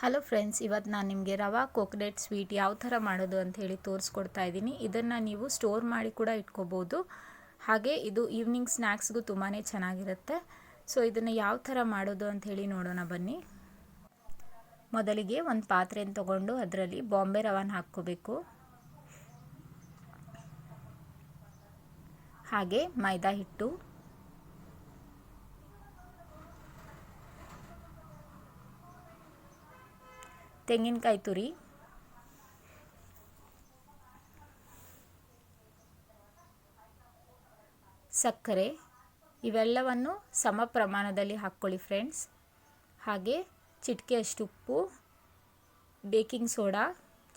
Hello friends, ಇವತ್ತು ನಾನು ನಿಮಗೆ ರವಾ ಕೋಕೋನಟ್ ಸ್ವೀಟ್ ಯಾವ ಥರ ಮಾಡೋದು ಅಂತ ಹೇಳಿ ತೋರಿಸ್ಕೊಡ್ತಾ ಇದ್ದೀನಿ. ಇದನ್ನು ನೀವು ಸ್ಟೋರ್ ಮಾಡಿ ಕೂಡ ಇಟ್ಕೋಬೋದು. ಹಾಗೆ ಇದು ಈವ್ನಿಂಗ್ ಸ್ನ್ಯಾಕ್ಸ್ಗೂ ತುಂಬಾ ಚೆನ್ನಾಗಿರುತ್ತೆ. ಸೊ ಇದನ್ನು ಯಾವ ಥರ ಮಾಡೋದು ಅಂತ ಹೇಳಿ ನೋಡೋಣ ಬನ್ನಿ. ಮೊದಲಿಗೆ ಒಂದು ಪಾತ್ರೆಯನ್ನು ತೊಗೊಂಡು ಅದರಲ್ಲಿ ಬಾಂಬೆ ರವಾನ ಹಾಕ್ಕೋಬೇಕು. ಹಾಗೆ ಮೈದಾ ಹಿಟ್ಟು, ತೆಂಗಿನಕಾಯಿ ತುರಿ, ಸಕ್ಕರೆ ಇವೆಲ್ಲವನ್ನು ಸಮ ಪ್ರಮಾಣದಲ್ಲಿ ಹಾಕ್ಕೊಳ್ಳಿ ಫ್ರೆಂಡ್ಸ್. ಹಾಗೆ ಚಿಟಿಕೆಯಷ್ಟು ಉಪ್ಪು, ಬೇಕಿಂಗ್ ಸೋಡಾ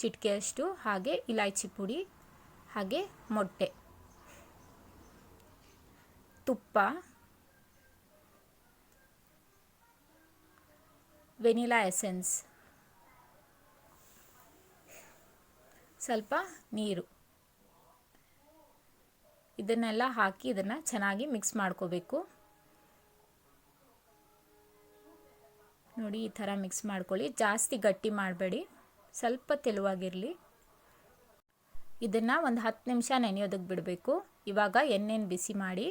ಚಿಟಿಕೆಯಷ್ಟು, ಹಾಗೆ ಇಲಾಚಿ ಪುಡಿ, ಹಾಗೆ ಮೊಟ್ಟೆ, ತುಪ್ಪ, ವೆನಿಲಾ ಎಸೆನ್ಸ್, ಸ್ವಲ್ಪ ನೀರು, ಇದನ್ನೆಲ್ಲ ಹಾಕಿ ಇದನ್ನು ಚೆನ್ನಾಗಿ ಮಿಕ್ಸ್ ಮಾಡ್ಕೋಬೇಕು. ನೋಡಿ, ಈ ಥರ ಮಿಕ್ಸ್ ಮಾಡ್ಕೊಳ್ಳಿ. ಜಾಸ್ತಿ ಗಟ್ಟಿ ಮಾಡಬೇಡಿ, ಸ್ವಲ್ಪ ತೆಳುವಾಗಿರಲಿ. ಇದನ್ನು ಒಂದು 10 ನಿಮಿಷ ನೆನೆಯೋದಕ್ಕೆ ಬಿಡಬೇಕು. ಇವಾಗ ಎಣ್ಣೆನ ಬಿಸಿ ಮಾಡಿ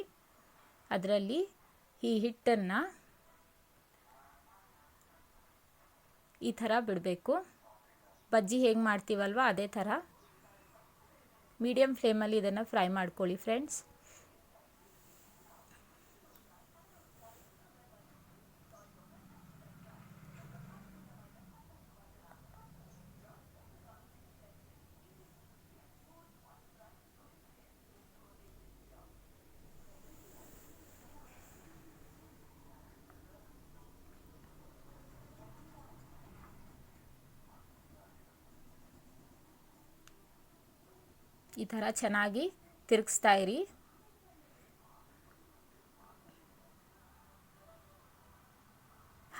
ಅದರಲ್ಲಿ ಈ ಹಿಟ್ಟನ್ನು ಈ ಥರ ಬಿಡಬೇಕು. ಬಜ್ಜಿ ಹೇಗೆ ಮಾಡ್ತೀವಲ್ವ ಅದೇ ಥರ ಮೀಡಿಯಮ್ ಫ್ಲೇಮಲ್ಲಿ ಇದನ್ನು ಫ್ರೈ ಮಾಡ್ಕೊಳ್ಳಿ ಫ್ರೆಂಡ್ಸ್. ಈ ಥರ ಚೆನ್ನಾಗಿ ತಿರುಗಿಸ್ತಾ ಇರಿ.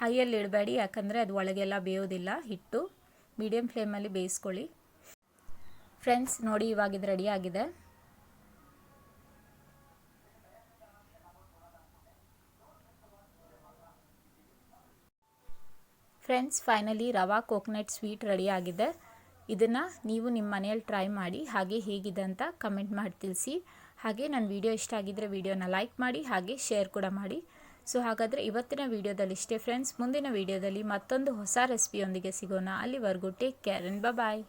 ಹೈಯಲ್ಲಿ ಇಡಬೇಡಿ, ಯಾಕಂದರೆ ಅದು ಒಳಗೆಲ್ಲ ಬೇಯೋದಿಲ್ಲ ಹಿಟ್ಟು. ಮೀಡಿಯಮ್ ಫ್ಲೇಮಲ್ಲಿ ಬೇಯಿಸ್ಕೊಳ್ಳಿ ಫ್ರೆಂಡ್ಸ್. ನೋಡಿ, ಇವಾಗ ಇದು ರೆಡಿ ಆಗಿದೆ. ಫ್ರೆಂಡ್ಸ್, ಫೈನಲಿ ರವಾ ಕೋಕೋನಟ್ ಸ್ವೀಟ್ ರೆಡಿ ಆಗಿದೆ. ಇದನ್ನು ನೀವು ನಿಮ್ಮ ಮನೆಯಲ್ಲಿ ಟ್ರೈ ಮಾಡಿ, ಹಾಗೆ ಹೇಗಿದೆ ಅಂತ ಕಮೆಂಟ್ ಮಾಡಿ ತಿಳಿಸಿ. ಹಾಗೆ ನನ್ನ ವಿಡಿಯೋ ಇಷ್ಟ ಆಗಿದ್ದರೆ ವಿಡಿಯೋನ ಲೈಕ್ ಮಾಡಿ, ಹಾಗೆ ಶೇರ್ ಕೂಡ ಮಾಡಿ. ಸೊ ಹಾಗಾದರೆ ಇವತ್ತಿನ ವಿಡಿಯೋದಲ್ಲಿ ಇಷ್ಟೇ ಫ್ರೆಂಡ್ಸ್. ಮುಂದಿನ ವಿಡಿಯೋದಲ್ಲಿ ಮತ್ತೊಂದು ಹೊಸ ರೆಸಿಪಿಯೊಂದಿಗೆ ಸಿಗೋಣ. ಅಲ್ಲಿವರೆಗೂ ಟೇಕ್ ಕೇರ್ ಅಂಡ್ ಬಾಯ್.